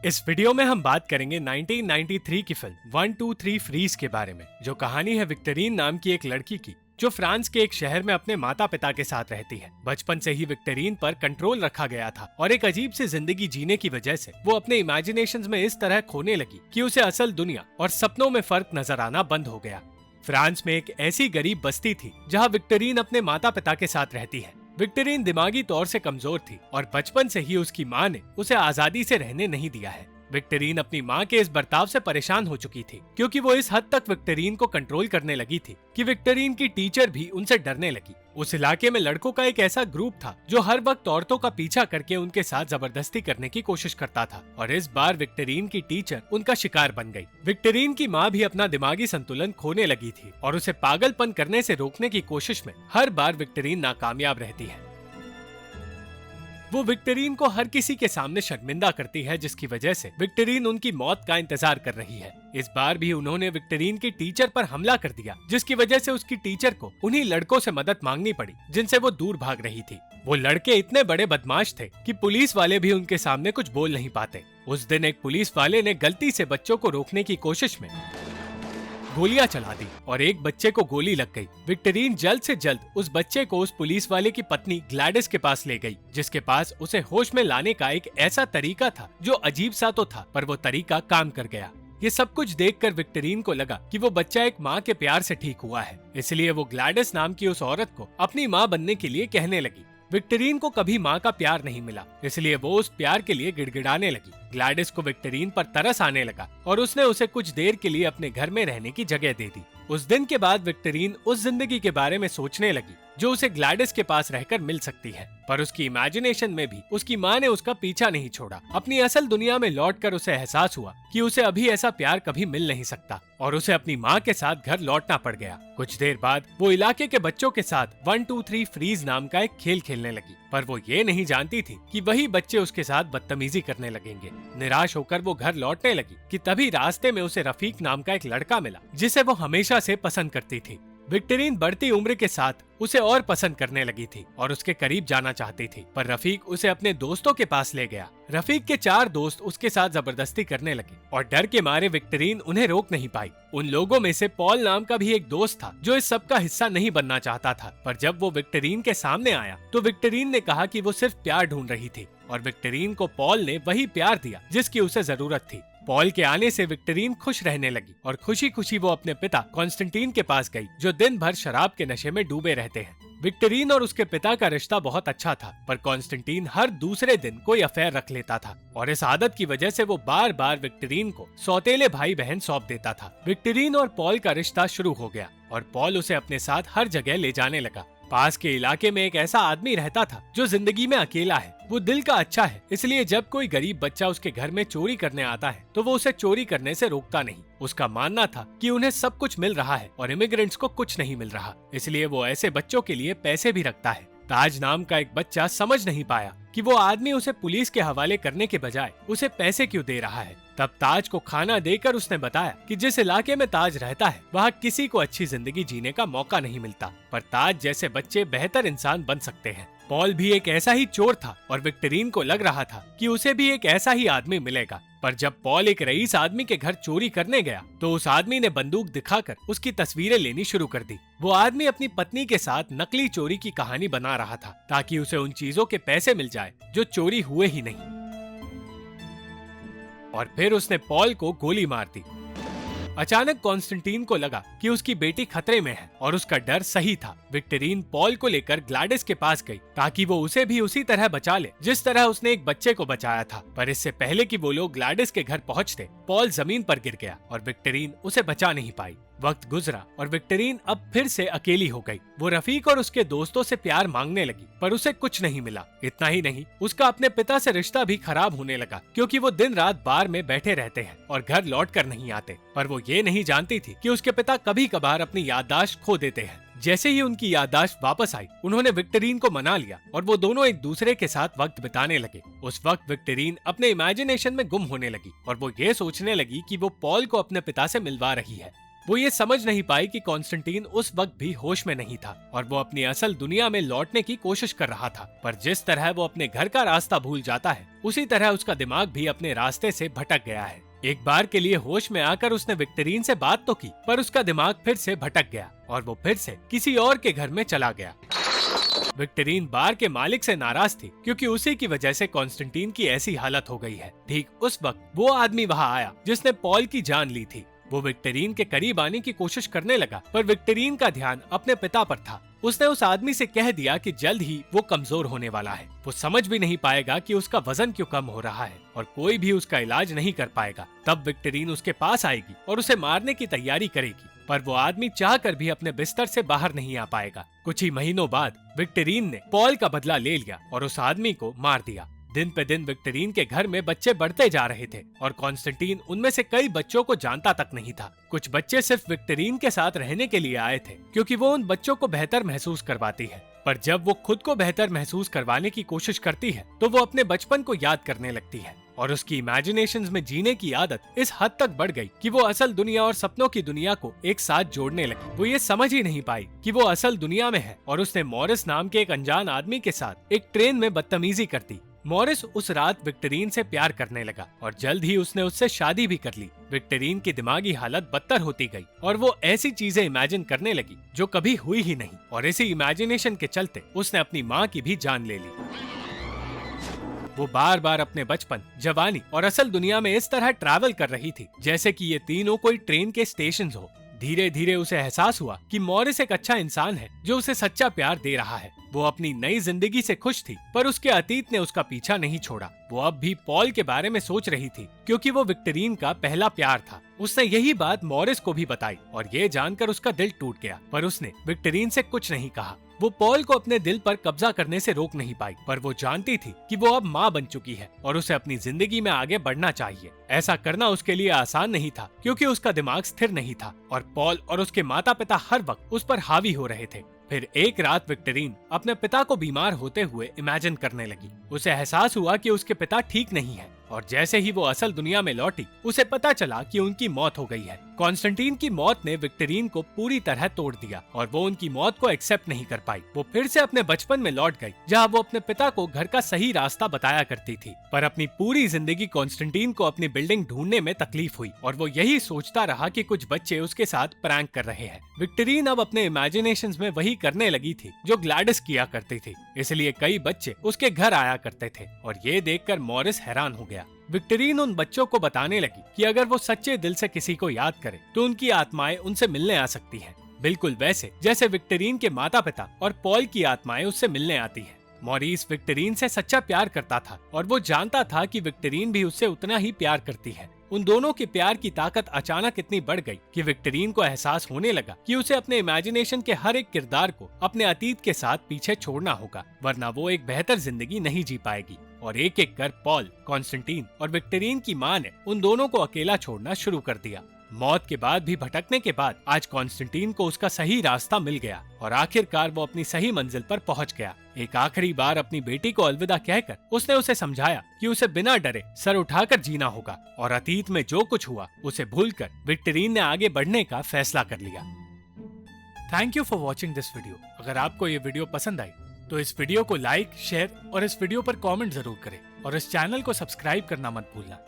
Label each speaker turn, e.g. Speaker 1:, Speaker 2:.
Speaker 1: इस वीडियो में हम बात करेंगे 1993 की फिल्म 1-2-3 फ्रीज के बारे में, जो कहानी है विक्टोरीन नाम की एक लड़की की जो फ्रांस के एक शहर में अपने माता पिता के साथ रहती है। बचपन से ही विक्टोरीन पर कंट्रोल रखा गया था और एक अजीब सी जिंदगी जीने की वजह से वो अपने इमेजिनेशंस में इस तरह खोने लगी कि उसे असल दुनिया और सपनों में फर्क नजर आना बंद हो गया। फ्रांस में एक ऐसी गरीब बस्ती थी जहाँ विक्टोरीन अपने माता पिता के साथ रहती है। विक्टोरीन दिमागी तौर से कमजोर थी और बचपन से ही उसकी माँ ने उसे आजादी से रहने नहीं दिया है। विक्टोरीन अपनी माँ के इस बर्ताव से परेशान हो चुकी थी, क्योंकि वो इस हद तक विक्टोरीन को कंट्रोल करने लगी थी कि विक्टोरीन की टीचर भी उनसे डरने लगी। उस इलाके में लड़कों का एक ऐसा ग्रुप था जो हर वक्त औरतों का पीछा करके उनके साथ जबरदस्ती करने की कोशिश करता था, और इस बार विक्टोरीन की टीचर उनका शिकार बन गई। विक्टोरीन की माँ भी अपना दिमागी संतुलन खोने लगी थी और उसे पागलपन करने से रोकने की कोशिश में हर बार विक्टोरीन नाकामयाब रहती है। वो विक्टोरीन को हर किसी के सामने शर्मिंदा करती है, जिसकी वजह से विक्टोरीन उनकी मौत का इंतजार कर रही है। इस बार भी उन्होंने विक्टोरीन की टीचर पर हमला कर दिया, जिसकी वजह से उसकी टीचर को उन्हीं लड़कों से मदद मांगनी पड़ी जिनसे वो दूर भाग रही थी। वो लड़के इतने बड़े बदमाश थे कि पुलिस वाले भी उनके सामने कुछ बोल नहीं पाते। उस दिन एक पुलिस वाले ने गलती से बच्चों को रोकने की कोशिश में गोलियां चला दी और एक बच्चे को गोली लग गई। विक्टोरीन जल्द से जल्द उस बच्चे को उस पुलिस वाले की पत्नी ग्लैडिस के पास ले गई, जिसके पास उसे होश में लाने का एक ऐसा तरीका था जो अजीब सा तो था, पर वो तरीका काम कर गया। ये सब कुछ देखकर विक्टोरीन को लगा कि वो बच्चा एक माँ के प्यार से ठीक हुआ है, इसलिए वो ग्लैडिस नाम की उस औरत को अपनी माँ बनने के लिए कहने लगी। विक्टोरीन को कभी माँ का प्यार नहीं मिला, इसलिए वो उस प्यार के लिए गिड़गिड़ाने लगी। ग्लैडिस को विक्टोरीन पर तरस आने लगा और उसने उसे कुछ देर के लिए अपने घर में रहने की जगह दे दी। उस दिन के बाद विक्टोरीन उस जिंदगी के बारे में सोचने लगी जो उसे ग्लैडिस के पास रहकर मिल सकती है, पर उसकी इमेजिनेशन में भी उसकी माँ ने उसका पीछा नहीं छोड़ा। अपनी असल दुनिया में लौटकर उसे एहसास हुआ कि उसे अभी ऐसा प्यार कभी मिल नहीं सकता और उसे अपनी माँ के साथ घर लौटना पड़ गया। कुछ देर बाद वो इलाके के बच्चों के साथ 1-2-3 फ्रीज नाम का एक खेल खेलने लगी, पर वो ये नहीं जानती थी कि वही बच्चे उसके साथ बदतमीजी करने लगेंगे। निराश होकर वो घर लौटने लगी कि तभी रास्ते में उसे रफीक नाम का एक लड़का मिला, जिसे वो हमेशा से पसंद करती थी। विक्टोरीन बढ़ती उम्र के साथ उसे और पसंद करने लगी थी और उसके करीब जाना चाहती थी, पर रफीक उसे अपने दोस्तों के पास ले गया। रफीक के 4 दोस्त उसके साथ जबरदस्ती करने लगे और डर के मारे विक्टोरीन उन्हें रोक नहीं पाई। उन लोगों में से पॉल नाम का भी एक दोस्त था जो इस सब का हिस्सा नहीं बनना चाहता था, पर जब वो विक्टोरीन के सामने आया तो विक्टोरीन ने कहा कि वो सिर्फ प्यार ढूंढ रही थी और विक्टोरीन को पॉल ने वही प्यार दिया जिसकी उसे जरूरत थी। पॉल के आने से विक्टोरीन खुश रहने लगी और खुशी खुशी वो अपने पिता कॉन्स्टेंटीन के पास गई, जो दिन भर शराब के नशे में डूबे रहते हैं। विक्टोरीन और उसके पिता का रिश्ता बहुत अच्छा था, पर कॉन्स्टेंटीन हर दूसरे दिन कोई अफेयर रख लेता था और इस आदत की वजह से वो बार बार विक्टोरीन को सौतेले भाई बहन सौंप देता था। विक्टोरीन और पॉल का रिश्ता शुरू हो गया और पॉल उसे अपने साथ हर जगह ले जाने लगा। पास के इलाके में एक ऐसा आदमी रहता था जो जिंदगी में अकेला है। वो दिल का अच्छा है, इसलिए जब कोई गरीब बच्चा उसके घर में चोरी करने आता है तो वो उसे चोरी करने से रोकता नहीं। उसका मानना था कि उन्हें सब कुछ मिल रहा है और इमिग्रेंट्स को कुछ नहीं मिल रहा, इसलिए वो ऐसे बच्चों के लिए पैसे भी रखता है। ताज नाम का एक बच्चा समझ नहीं पाया कि वो आदमी उसे पुलिस के हवाले करने के बजाय उसे पैसे क्यों दे रहा है। तब ताज को खाना देकर उसने बताया कि जिस इलाके में ताज रहता है वहाँ किसी को अच्छी जिंदगी जीने का मौका नहीं मिलता, पर ताज जैसे बच्चे बेहतर इंसान बन सकते हैं। पॉल भी एक ऐसा ही चोर था और विक्टोरीन को लग रहा था कि उसे भी एक ऐसा ही आदमी मिलेगा, पर जब पॉल एक रईस आदमी के घर चोरी करने गया तो उस आदमी ने बंदूक दिखाकर उसकी तस्वीरें लेनी शुरू कर दी। वो आदमी अपनी पत्नी के साथ नकली चोरी की कहानी बना रहा था ताकि उसे उन चीजों के पैसे मिल जाए जो चोरी हुए ही नहीं, और फिर उसने पॉल को गोली मार दी। अचानक कॉन्स्टेंटीन को लगा कि उसकी बेटी खतरे में है और उसका डर सही था। विक्टोरीन पॉल को लेकर ग्लैडिस के पास गई ताकि वो उसे भी उसी तरह बचा ले जिस तरह उसने एक बच्चे को बचाया था, पर इससे पहले कि वो लोग ग्लैडिस के घर पहुंचते पॉल जमीन पर गिर गया और विक्टोरीन उसे बचा नहीं पाई। वक्त गुजरा और विक्टोरीन अब फिर से अकेली हो गई। वो रफीक और उसके दोस्तों से प्यार मांगने लगी, पर उसे कुछ नहीं मिला। इतना ही नहीं, उसका अपने पिता से रिश्ता भी खराब होने लगा, क्योंकि वो दिन रात बार में बैठे रहते हैं और घर लौट कर नहीं आते। पर वो ये नहीं जानती थी कि उसके पिता कभी कभार अपनी याददाश्त खो देते हैं। जैसे ही उनकी याददाश्त वापस आई, उन्होंने विक्टोरीन को मना लिया और वो दोनों एक दूसरे के साथ वक्त बिताने लगे। उस वक्त विक्टोरीन अपने इमेजिनेशन में गुम होने लगी और वो ये सोचने लगी कि वो पॉल को अपने पिता से मिलवा रही है। वो ये समझ नहीं पाई कि कॉन्स्टेंटीन उस वक्त भी होश में नहीं था और वो अपनी असल दुनिया में लौटने की कोशिश कर रहा था। पर जिस तरह वो अपने घर का रास्ता भूल जाता है, उसी तरह उसका दिमाग भी अपने रास्ते से भटक गया है। एक बार के लिए होश में आकर उसने विक्टरीन से बात तो की, पर उसका दिमाग फिर से भटक गया और वो फिर से किसी और के घर में चला गया। विक्टरीन बार के मालिक से नाराज थी क्योंकि उसी की वजह से कॉन्स्टेंटीन की ऐसी हालत हो गई है। ठीक उस वक्त वो आदमी वहाँ आया जिसने पॉल की जान ली थी। वो विक्टरीन के करीब आने की कोशिश करने लगा, पर विक्टरीन का ध्यान अपने पिता पर था। उसने उस आदमी से कह दिया कि जल्द ही वो कमजोर होने वाला है, वो समझ भी नहीं पाएगा कि उसका वजन क्यों कम हो रहा है और कोई भी उसका इलाज नहीं कर पाएगा। तब विक्टरीन उसके पास आएगी और उसे मारने की तैयारी करेगी, पर वो आदमी चाहकर भी अपने बिस्तर से बाहर नहीं आ पाएगा। कुछ ही महीनों बाद विक्टरीन ने पॉल का बदला ले लिया और उस आदमी को मार दिया। दिन पे दिन विक्टरीन के घर में बच्चे बढ़ते जा रहे थे और कॉन्स्टेंटीन उनमें से कई बच्चों को जानता तक नहीं था। कुछ बच्चे सिर्फ विक्टरीन के साथ रहने के लिए आए थे क्योंकि वो उन बच्चों को बेहतर महसूस करवाती है। पर जब वो खुद को बेहतर महसूस करवाने की कोशिश करती है तो वो अपने बचपन को याद करने लगती है और उसकी इमेजिनेशंस में जीने की आदत इस हद तक बढ़ गई कि वो असल दुनिया और सपनों की दुनिया को एक साथ जोड़ने लगी। वो ये समझ ही नहीं पाई कि वो असल दुनिया में है और उसने मॉरिस नाम के एक अनजान आदमी के साथ एक ट्रेन में बदतमीजी कर दी। मॉरिस उस रात विक्टरीन से प्यार करने लगा और जल्द ही उसने उससे शादी भी कर ली। विक्टरीन की दिमागी हालत बदतर होती गई और वो ऐसी चीजें इमेजिन करने लगी जो कभी हुई ही नहीं और इसी इमेजिनेशन के चलते उसने अपनी माँ की भी जान ले ली। वो बार बार अपने बचपन, जवानी और असल दुनिया में इस तरह ट्रैवल कर रही थी जैसे कि ये तीनों कोई ट्रेन के स्टेशन हो। धीरे धीरे उसे एहसास हुआ कि मॉरिस एक अच्छा इंसान है जो उसे सच्चा प्यार दे रहा है। वो अपनी नई जिंदगी से खुश थी, पर उसके अतीत ने उसका पीछा नहीं छोड़ा। वो अब भी पॉल के बारे में सोच रही थी क्योंकि वो विक्टरीन का पहला प्यार था। उसने यही बात मॉरिस को भी बताई और ये जानकर उसका दिल टूट गया, पर उसने विक्टरीन से कुछ नहीं कहा। वो पॉल को अपने दिल पर कब्जा करने से रोक नहीं पाई, पर वो जानती थी कि वो अब माँ बन चुकी है और उसे अपनी जिंदगी में आगे बढ़ना चाहिए। ऐसा करना उसके लिए आसान नहीं था क्योंकि उसका दिमाग स्थिर नहीं था और पॉल और उसके माता पिता हर वक्त उस पर हावी हो रहे थे। फिर एक रात विक्टरीन अपने पिता को बीमार होते हुए इमेजिन करने लगी। उसे एहसास हुआ कि उसके पिता ठीक नहीं है और जैसे ही वो असल दुनिया में लौटी उसे पता चला कि उनकी मौत हो गई है। कॉन्स्टेंटीन की मौत ने विक्टरीन को पूरी तरह तोड़ दिया और वो उनकी मौत को एक्सेप्ट नहीं कर पाई। वो फिर से अपने बचपन में लौट गई जहाँ वो अपने पिता को घर का सही रास्ता बताया करती थी, पर अपनी पूरी जिंदगी कॉन्स्टेंटीन को अपनी बिल्डिंग ढूंढने में तकलीफ हुई और वो यही सोचता रहा कि कुछ बच्चे उसके साथ प्रैंक कर रहे हैं। विक्टरीन अब अपने इमेजिनेशंस में वही करने लगी थी जो ग्लैडिस किया करती थी, इसलिए कई बच्चे उसके घर आया करते थे और ये देखकर मॉरिस हैरान हो गया। विक्टरीन उन बच्चों को बताने लगी कि अगर वो सच्चे दिल से किसी को याद करे तो उनकी आत्माएं उनसे मिलने आ सकती हैं, बिल्कुल वैसे जैसे विक्टरीन के माता पिता और पॉल की आत्माएं उससे मिलने आती हैं। मॉरिस विक्टरीन से सच्चा प्यार करता था और वो जानता था कि विक्टरीन भी उससे उतना ही प्यार करती है। उन दोनों के प्यार की ताकत अचानक इतनी बढ़ गई कि विक्टरीन को एहसास होने लगा कि उसे अपने इमेजिनेशन के हर एक किरदार को अपने अतीत के साथ पीछे छोड़ना होगा, वरना वो एक बेहतर जिंदगी नहीं जी पाएगी। और एक एक कर पॉल, कॉन्स्टेंटीन और विक्टरीन की माँ ने उन दोनों को अकेला छोड़ना शुरू कर दिया। मौत के बाद भी भटकने के बाद आज कॉन्स्टेंटीन को उसका सही रास्ता मिल गया और आखिरकार वो अपनी सही मंजिल पर पहुंच गया। एक आखिरी बार अपनी बेटी को अलविदा कहकर उसने उसे समझाया कि उसे बिना डरे सर उठाकर जीना होगा और अतीत में जो कुछ हुआ उसे भूलकर विक्टरीन ने आगे बढ़ने का फैसला कर लिया। Thank you for watching this video. अगर आपको ये वीडियो पसंद आई तो इस वीडियो को लाइक, शेयर और इस वीडियो पर कमेंट जरूर करें और इस चैनल को सब्सक्राइब करना मत भूलना।